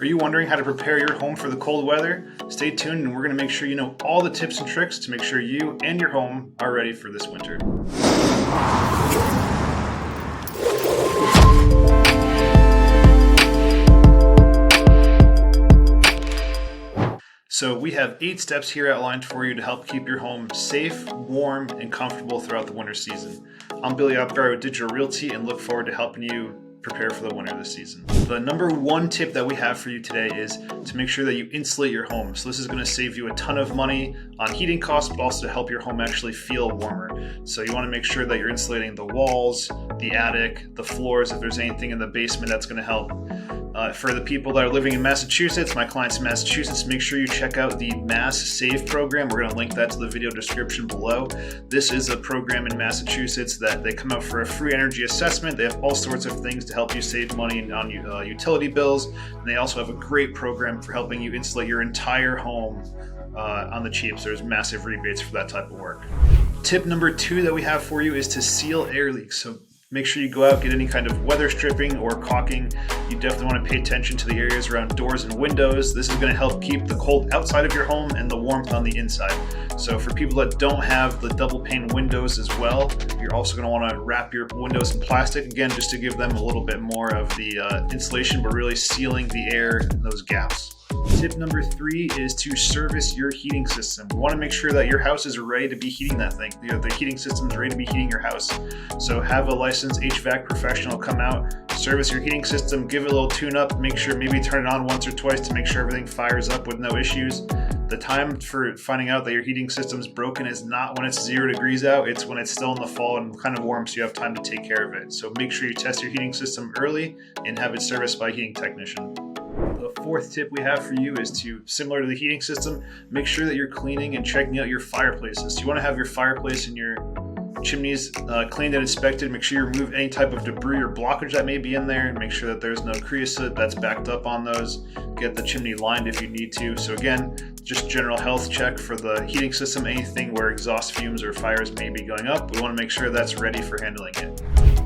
Are you wondering how to prepare your home for the cold weather? Stay tuned and we're going to make sure you know all the tips and tricks to make sure you and your home are ready for this winter. So we have 8 steps here outlined for you to help keep your home safe, warm, and comfortable throughout the winter season. I'm Billy Opgar with Digital Realty and look forward to helping you prepare for the winter this season. The number 1 tip that we have for you today is to make sure that you insulate your home. So this is going to save you a ton of money on heating costs, but also to help your home actually feel warmer. So you want to make sure that you're insulating the walls, the attic, the floors, if there's anything in the basement that's going to help. For the people that are living in Massachusetts, my clients in Massachusetts, make sure you check out the Mass Save program. We're going to link that to the video description below. This is a program in Massachusetts that they come out for a free energy assessment. They have all sorts of things to help you save money on utility bills. And they also have a great program for helping you insulate your entire home on the cheap. So there's massive rebates for that type of work. Tip number 2 that we have for you is to seal air leaks. So make sure you go out, get any kind of weather stripping or caulking. You definitely want to pay attention to the areas around doors and windows. This is going to help keep the cold outside of your home and the warmth on the inside. So for people that don't have the double pane windows as well, you're also going to want to wrap your windows in plastic, again, just to give them a little bit more of the insulation, but really sealing the air in those gaps. Tip number 3 is to service your heating system. We want to make sure that your house is ready to be heating that thing. The heating system is ready to be heating your house. So have a licensed HVAC professional come out, service your heating system, give it a little tune up, make sure maybe turn it on once or twice to make sure everything fires up with no issues. The time for finding out that your heating system's broken is not when it's 0 degrees out, it's when it's still in the fall and kind of warm, so you have time to take care of it. So make sure you test your heating system early and have it serviced by a heating technician. The 4th tip we have for you is to, similar to the heating system, make sure that you're cleaning and checking out your fireplaces. So you want to have your fireplace and your chimneys cleaned and inspected. Make sure you remove any type of debris or blockage that may be in there, and make sure that there's no creosote that's backed up on those. Get the chimney lined if you need to. So again, just general health check for the heating system, anything where exhaust fumes or fires may be going up. We want to make sure that's ready for handling it.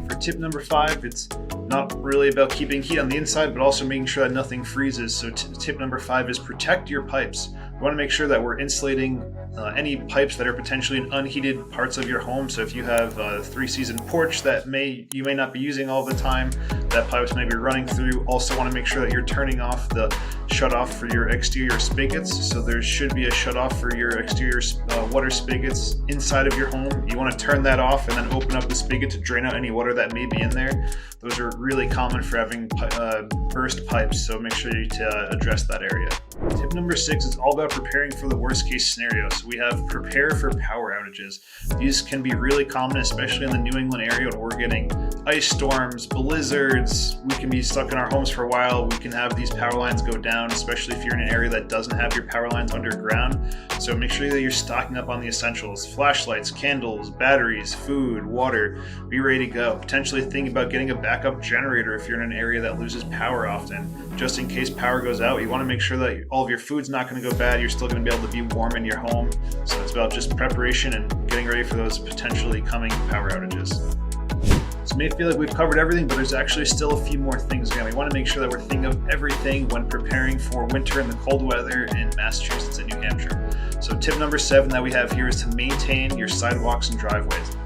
For tip number 5, it's not really about keeping heat on the inside, but also making sure that nothing freezes. So tip number 5 is protect your pipes. We want to make sure that we're insulating any pipes that are potentially in unheated parts of your home. So if you have a 3-season porch that you may not be using all the time, that pipes may be running through. Also want to make sure that you're turning off the shutoff for your exterior spigots. So there should be a shutoff for your exterior water spigots inside of your home. You want to turn that off and then open up the spigot to drain out any water that may be in there. Those are really common for having burst pipes, so make sure you address that area. Tip number 6 is all about preparing for the worst case scenario. So we have prepare for power outages. These can be really common, especially in the New England area when we're getting ice storms, blizzards. We can be stuck in our homes for a while. We can have these power lines go down, especially if you're in an area that doesn't have your power lines underground. So make sure that you're stocking up on the essentials: flashlights, candles, batteries, food, water. Be ready to go. Potentially think about getting a backup generator if you're in an area that loses power often. Just in case power goes out, you want to make sure that all of your food's not going to go bad. You're still going to be able to be warm in your home. So it's about just preparation and getting ready for those potentially coming power outages. So it may feel like we've covered everything, but there's actually still a few more things. Again, we want to make sure that we're thinking of everything when preparing for winter and the cold weather in Massachusetts and New Hampshire. So tip number 7 that we have here is to maintain your sidewalks and driveways.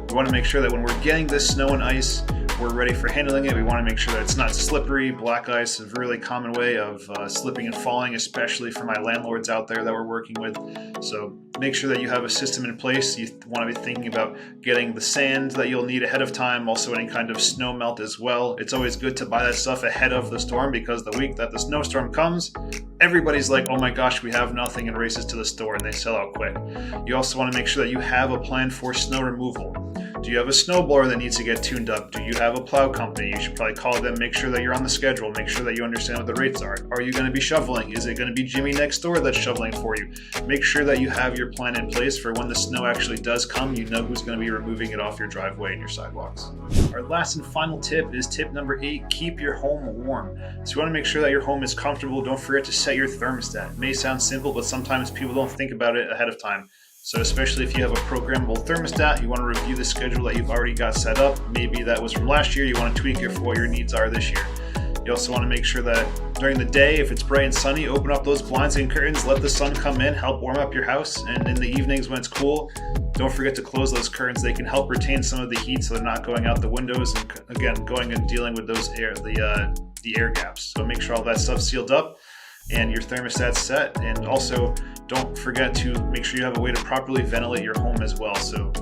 We want to make sure that when we're getting this snow and ice, we're ready for handling it. We want to make sure that it's not slippery. Black ice is a really common way of slipping and falling, especially for my landlords out there that we're working with. So make sure that you have a system in place. You want to be thinking about getting the sand that you'll need ahead of time, also any kind of snow melt as well. It's always good to buy that stuff ahead of the storm, because the week that the snowstorm comes, everybody's like, oh my gosh, we have nothing, and races to the store and they sell out quick. You also want to make sure that you have a plan for snow removal. Do you have a snowblower that needs to get tuned up? Do you have a plow company? You should probably call them, make sure that you're on the schedule, make sure that you understand what the rates are. Are you going to be shoveling? Is it going to be Jimmy next door that's shoveling for you? Make sure that you have your plan in place for when the snow actually does come. You know who's going to be removing it off your driveway and your sidewalks. Our last and final tip is tip number 8, keep your home warm. So you want to make sure that your home is comfortable. Don't forget to set your thermostat. It may sound simple, but sometimes people don't think about it ahead of time. So especially if you have a programmable thermostat, you want to review the schedule that you've already got set up. Maybe that was from last year. You want to tweak it for what your needs are this year. You also want to make sure that During the day, if it's bright and sunny, open up those blinds and curtains, let the sun come in, help warm up your house. And in the evenings when it's cool, don't forget to close those curtains. They can help retain some of the heat so they're not going out the windows and again, going and dealing with those the air gaps. So make sure all that stuff's sealed up and your thermostat's set. And also don't forget to make sure you have a way to properly ventilate your home as well. So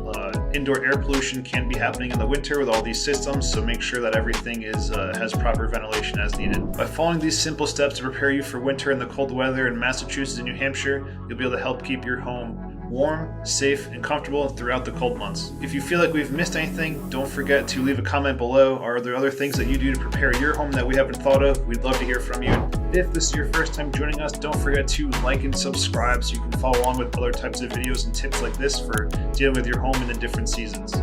indoor air pollution can be happening in the winter with all these systems, so make sure that everything has proper ventilation as needed. By following these simple steps to prepare you for winter and the cold weather in Massachusetts and New Hampshire, you'll be able to help keep your home warm, safe, and comfortable throughout the cold months. If you feel like we've missed anything, don't forget to leave a comment below. Are there other things that you do to prepare your home that we haven't thought of? We'd love to hear from you. If this is your first time joining us, don't forget to like and subscribe so you can follow along with other types of videos and tips like this for dealing with your home in the different seasons.